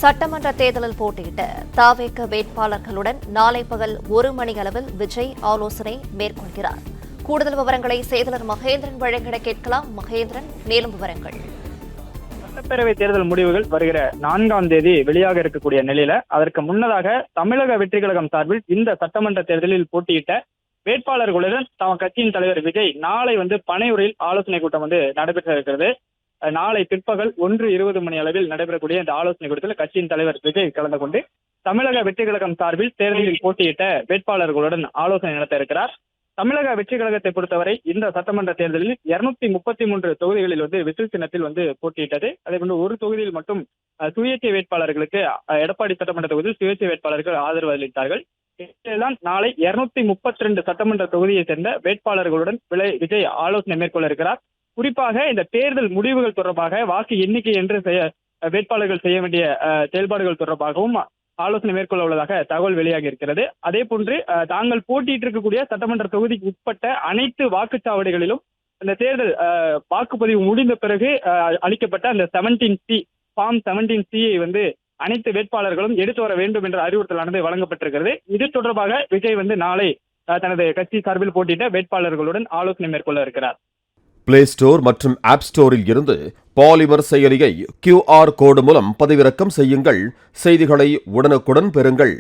சட்டமன்ற தேர்தலில் போட்டியிட்ட தவேக வேட்பாளர்களுடன் நாளை பகல் 1 மணி அளவில் விஜய் ஆலோசனை மேற்கொள்கிறார். கூடுதல் விவரங்களை செய்தியாளர் மகேந்திரன் வழங்கிட கேட்கலாம். மகேந்திரன், மேலும் விவரங்கள். சட்டப்பேரவை தேர்தல் முடிவுகள் வருகிற 4ஆம் தேதி வெளியாக இருக்கக்கூடிய நிலையில அதற்கு முன்னதாக தமிழக வெற்றி கழகம் சார்பில் இந்த சட்டமன்ற தேர்தலில் போட்டியிட்ட வேட்பாளர்களுடன் கட்சியின் தலைவர் விஜய் நாளை பனையூரில் ஆலோசனை கூட்டம் நடைபெற்ற இருக்கிறது. நாளை பிற்பகல் 1:20 மணி அளவில் நடைபெறக்கூடிய இந்த ஆலோசனை கூட்டத்தில் கட்சியின் தலைவர் விஜய் கலந்து கொண்டு தமிழக வெற்றி கழகம் சார்பில் தேர்தலில் போட்டியிட்ட வேட்பாளர்களுடன் ஆலோசனை நடத்த இருக்கிறார். தமிழக வெற்றி கழகத்தை பொறுத்தவரை இந்த சட்டமன்ற தேர்தலில் 233 தொகுதிகளில் விசில் சின்னத்தில் போட்டியிட்டது. அதே போன்று ஒரு தொகுதியில் மட்டும் சுயேட்சை வேட்பாளர்களுக்கு எடப்பாடி சட்டமன்ற தொகுதியில் சுயேட்சை வேட்பாளர்கள் ஆதரவு அளித்தார்கள். இதெல்லாம் நாளை 232 சட்டமன்ற தொகுதியை சேர்ந்த வேட்பாளர்களுடன் விஜய் ஆலோசனை மேற்கொள்ள இருக்கிறார். குறிப்பாக இந்த தேர்தல் முடிவுகள் தொடர்பாக வாக்கு எண்ணிக்கை என்று வேட்பாளர்கள் செய்ய வேண்டிய செயல்பாடுகள் தொடர்பாகவும் ஆலோசனை மேற்கொள்ள உள்ளதாக தகவல் வெளியாகி இருக்கிறது. அதே போன்று தாங்கள் போட்டியிட்டு இருக்கக்கூடிய சட்டமன்ற தொகுதிக்கு உட்பட்ட அனைத்து வாக்குச்சாவடிகளிலும் இந்த தேர்தல் வாக்குப்பதிவு முடிந்த பிறகு அளிக்கப்பட்ட அந்த 17C ஃபார்ம் 17C அனைத்து வேட்பாளர்களும் எடுத்து வர வேண்டும் என்ற அறிவுறுத்தலானது வழங்கப்பட்டிருக்கிறது. இது தொடர்பாக விஜய் நாளை தனது கட்சி சார்பில் போட்டியிட்ட வேட்பாளர்களுடன் ஆலோசனை மேற்கொள்ள இருக்கிறார். பிளே ஸ்டோர் மற்றும் ஆப் ஸ்டோரில் இருந்து பாலிமர் செயலியை QR கோடு மூலம் பதிவிறக்கம் செய்யுங்கள். செய்திகளை உடனுக்குடன் பெறுங்கள்.